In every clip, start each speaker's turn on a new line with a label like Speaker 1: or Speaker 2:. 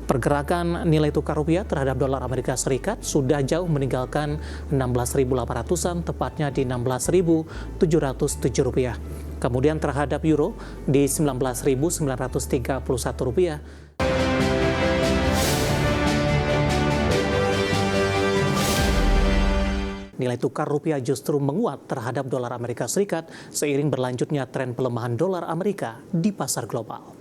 Speaker 1: Pergerakan nilai tukar rupiah terhadap dolar Amerika Serikat sudah jauh meninggalkan 16.800-an, tepatnya di 16.707 rupiah. Kemudian terhadap euro di 19.931 rupiah. Nilai tukar rupiah justru menguat terhadap dolar Amerika Serikat seiring berlanjutnya tren pelemahan dolar Amerika di pasar global.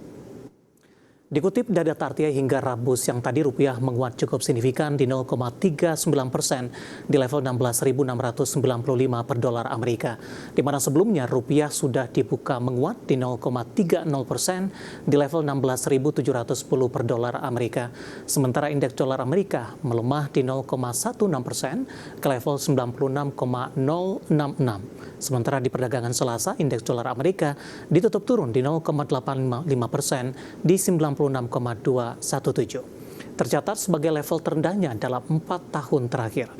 Speaker 1: Dikutip dari data RTI hingga Rabu siang tadi, rupiah menguat cukup signifikan di 0,39% di level 16.695 per dolar Amerika. Di mana sebelumnya rupiah sudah dibuka menguat di 0,30% di level 16.710 per dolar Amerika. Sementara indeks dolar Amerika melemah di 0,16% ke level 96,066. Sementara di perdagangan Selasa, indeks dolar Amerika ditutup turun di 0,855% di 96,217. Tercatat sebagai level terendahnya dalam 4 tahun terakhir.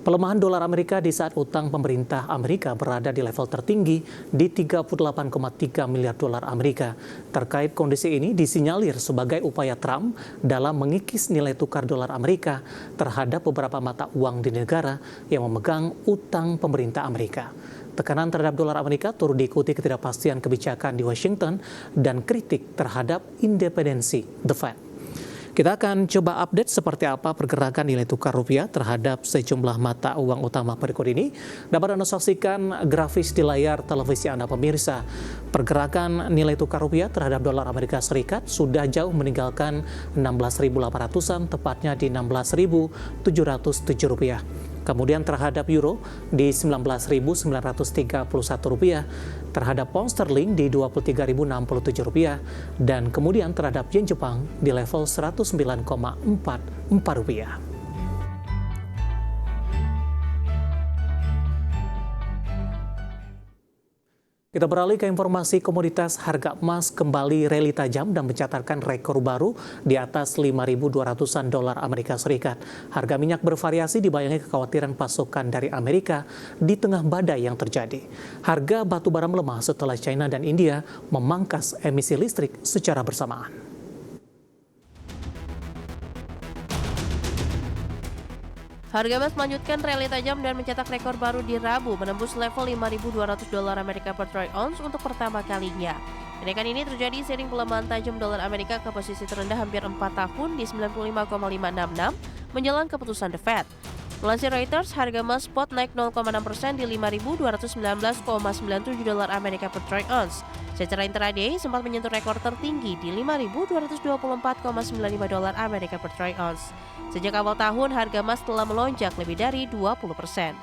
Speaker 1: Pelemahan dolar Amerika di saat utang pemerintah Amerika berada di level tertinggi di 38,3 miliar dolar Amerika. Terkait kondisi ini disinyalir sebagai upaya Trump dalam mengikis nilai tukar dolar Amerika terhadap beberapa mata uang di negara yang memegang utang pemerintah Amerika. Tekanan terhadap dolar Amerika turut diikuti ketidakpastian kebijakan di Washington dan kritik terhadap independensi The Fed. Kita akan coba update seperti apa pergerakan nilai tukar rupiah terhadap sejumlah mata uang utama berikut ini. Dapat Anda saksikan grafis di layar televisi Anda pemirsa. Pergerakan nilai tukar rupiah terhadap dolar Amerika Serikat sudah jauh meninggalkan 16.800-an, tepatnya di 16.707 rupiah. Kemudian terhadap euro di 19.931 rupiah, terhadap pound sterling di 23.067 rupiah, dan kemudian terhadap yen Jepang di level 109,44 rupiah. Kita beralih ke informasi komoditas. Harga emas kembali rally tajam dan mencatatkan rekor baru di atas 5.200-an dolar Amerika Serikat. Harga minyak bervariasi dibayangi kekhawatiran pasokan dari Amerika di tengah badai yang terjadi. Harga batu bara melemah setelah China dan India memangkas emisi listrik secara bersamaan.
Speaker 2: Harga emas melanjutkan rally tajam dan mencetak rekor baru di Rabu, menembus level 5.200 dolar Amerika per troy ounce untuk pertama kalinya. Kenaikan ini terjadi seiring pelemahan tajam dolar Amerika ke posisi terendah hampir 4 tahun di 95,566 menjelang keputusan The Fed. Melansir Reuters, harga emas spot naik 0,6% di 5.219,97 dolar Amerika per troy ounce. Secara intraday sempat menyentuh rekor tertinggi di 5.224,95 dolar Amerika per troy ounce. Sejak awal tahun, harga emas telah melonjak lebih dari 20%.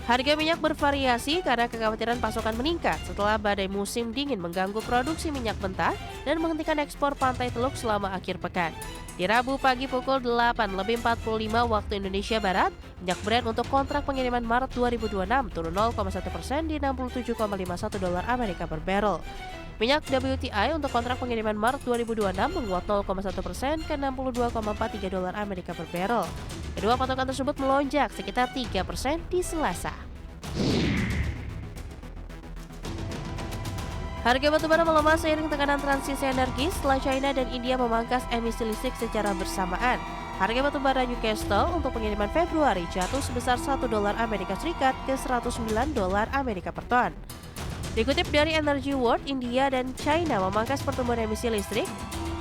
Speaker 2: Harga minyak bervariasi karena kekhawatiran pasokan meningkat setelah badai musim dingin mengganggu produksi minyak mentah dan menghentikan ekspor Pantai Teluk selama akhir pekan. Di Rabu pagi pukul 8:45 waktu Indonesia Barat, minyak Brent untuk kontrak pengiriman Maret 2026 turun 0,1% di 67,51 dolar Amerika per barrel. Minyak WTI untuk kontrak pengiriman Maret 2026 menguat 0,1% ke 62,43 dolar Amerika per barrel. Kedua patokan tersebut melonjak sekitar 3% di Selasa. Harga batubara melemah seiring tekanan transisi energi setelah China dan India memangkas emisi listrik secara bersamaan. Harga batubara Newcastle untuk pengiriman Februari jatuh sebesar 1 dolar Amerika Serikat ke 109 dolar Amerika per ton. Dikutip dari Energy World, India dan China memangkas pertumbuhan emisi listrik,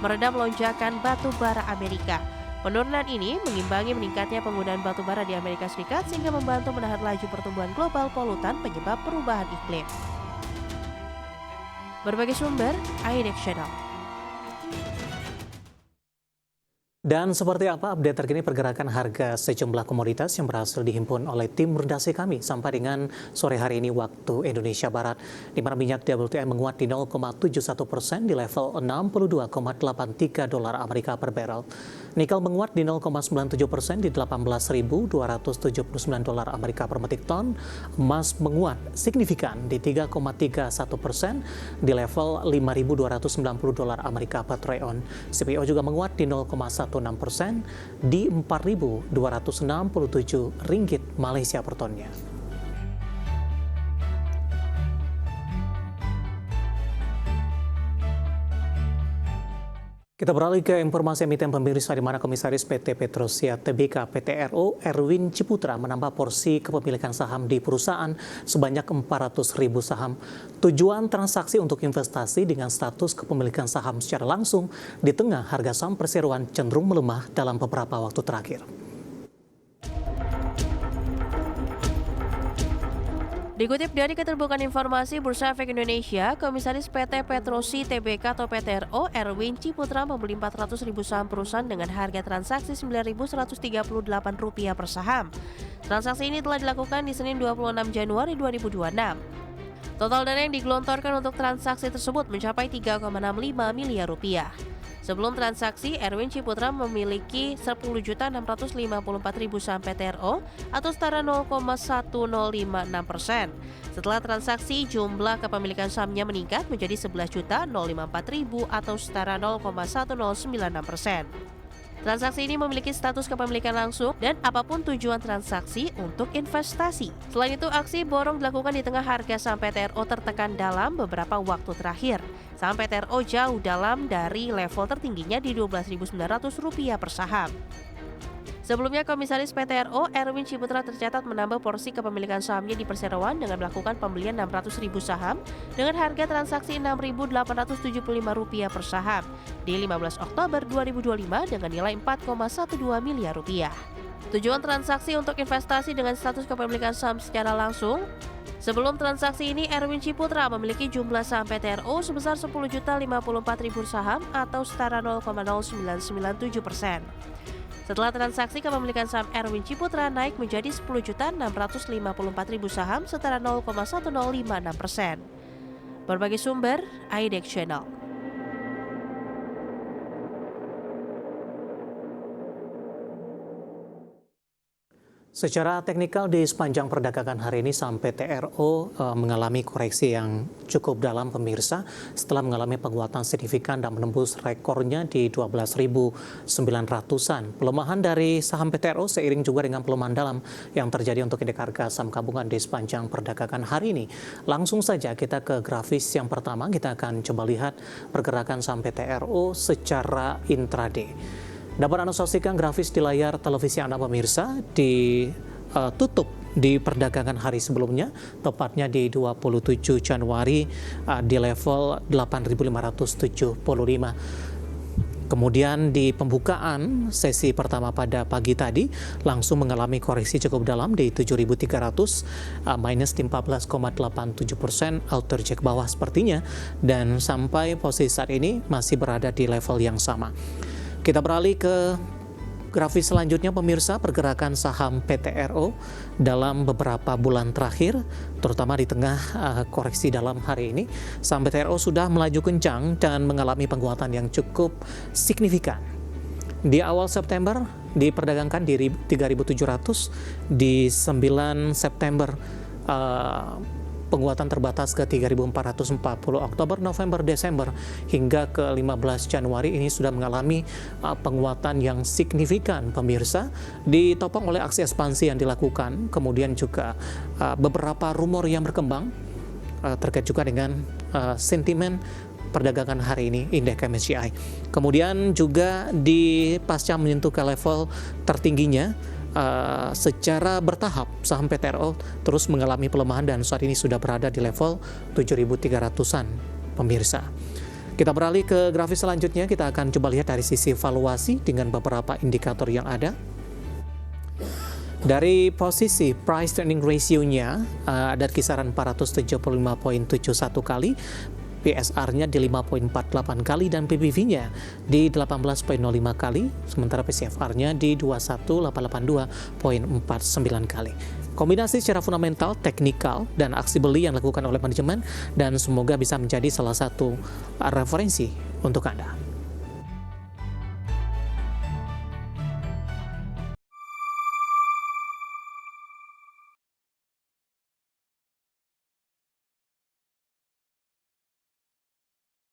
Speaker 2: meredam lonjakan batu bara Amerika. Penurunan ini mengimbangi meningkatnya penggunaan batu bara di Amerika Serikat sehingga membantu menahan laju pertumbuhan global polutan penyebab perubahan iklim. Berbagai sumber, iNews Channel.
Speaker 1: Dan seperti apa update terkini pergerakan harga sejumlah komoditas yang berhasil dihimpun oleh tim redaksi kami sampai dengan sore hari ini waktu Indonesia Barat, di mana minyak WTI menguat di 0,71% di level 62,83 dolar Amerika per barrel. Nikel menguat di 0,97% di 18.279 dolar Amerika per metric ton. Emas menguat signifikan di 3,31% di level 5.290 dolar Amerika per troy ounce. CPO juga menguat di 0,16% di 4.267 ringgit Malaysia per tonnya. Kita beralih ke informasi emiten pemirsa di mana Komisaris PT Petrosia Tbk PTRO Erwin Ciputra menambah porsi kepemilikan saham di perusahaan sebanyak 400.000 saham. Tujuan transaksi untuk investasi dengan status kepemilikan saham secara langsung di tengah harga saham perseroan cenderung melemah dalam beberapa waktu terakhir.
Speaker 2: Dikutip dari Keterbukaan Informasi Bursa Efek Indonesia, Komisaris PT Petrosi Tbk atau PTRO Erwin Ciputra membeli 400.000 saham perusahaan dengan harga transaksi Rp9.138 per saham. Transaksi ini telah dilakukan di Senin 26 Januari 2026. Total dana yang digelontorkan untuk transaksi tersebut mencapai 3,65 miliar rupiah. Sebelum transaksi, Erwin Ciputra memiliki 10.654.000 saham PTRO atau setara 0,1056%. Setelah transaksi, jumlah kepemilikan sahamnya meningkat menjadi 11.054.000 atau setara 0,1096%. Transaksi ini memiliki status kepemilikan langsung dan apapun tujuan transaksi untuk investasi. Selain itu, aksi borong dilakukan di tengah harga saham PTRO tertekan dalam beberapa waktu terakhir. Saham PTRO jauh dalam dari level tertingginya di Rp12.900 per saham. Sebelumnya, Komisaris PTRO Erwin Ciputra tercatat menambah porsi kepemilikan sahamnya di perseroan dengan melakukan pembelian 600.000 saham dengan harga transaksi Rp6.875 per saham di 15 Oktober 2025 dengan nilai Rp4,12 miliar. Tujuan transaksi untuk investasi dengan status kepemilikan saham secara langsung. Sebelum transaksi ini, Erwin Ciputra memiliki jumlah saham PTRO sebesar 10.054.000 saham atau setara 0,0997%. Setelah transaksi, kepemilikan saham Erwin Ciputra naik menjadi 10.654.000 saham setara 0,1056%. Berbagai sumber, IDEX Channel.
Speaker 1: Secara teknikal di sepanjang perdagangan hari ini saham PTRO mengalami koreksi yang cukup dalam pemirsa setelah mengalami penguatan signifikan dan menembus rekornya di 12.900-an. Pelemahan dari saham PTRO seiring juga dengan pelemahan dalam yang terjadi untuk indeks harga saham gabungan di sepanjang perdagangan hari ini. Langsung saja kita ke grafis yang pertama, kita akan coba lihat pergerakan saham PTRO secara intraday. Dapat Anda saksikan grafis di layar televisi Anda pemirsa ditutup di perdagangan hari sebelumnya, tepatnya di 27 Januari di level 8.575. Kemudian di pembukaan sesi pertama pada pagi tadi langsung mengalami koreksi cukup dalam di 7.300 minus 14,87%, outer jack bawah sepertinya, dan sampai posisi saat ini masih berada di level yang sama. Kita beralih ke grafis selanjutnya pemirsa, pergerakan saham PTRO dalam beberapa bulan terakhir, terutama di tengah koreksi dalam hari ini, saham PTRO sudah melaju kencang dan mengalami penguatan yang cukup signifikan. Di awal September diperdagangkan di 3.700, di 9 September penguatan terbatas ke 3.440, Oktober, November, Desember hingga ke 15 Januari ini sudah mengalami penguatan yang signifikan pemirsa, ditopang oleh aksi ekspansi yang dilakukan, kemudian juga beberapa rumor yang berkembang terkait juga dengan sentimen perdagangan hari ini indeks MSCI. Kemudian juga di pasca menyentuh ke level tertingginya, secara bertahap saham PTRO terus mengalami pelemahan dan saat ini sudah berada di level 7.300-an pemirsa. Kita beralih ke grafis selanjutnya, kita akan coba lihat dari sisi valuasi dengan beberapa indikator yang ada. Dari posisi price earning ratio-nya ada kisaran 475.71 kali, PSR-nya di 5.48 kali dan PBV-nya di 18.05 kali, sementara PCFR-nya di 21.882.49 kali. Kombinasi secara fundamental, teknikal, dan aksi beli yang dilakukan oleh manajemen dan semoga bisa menjadi salah satu referensi untuk Anda.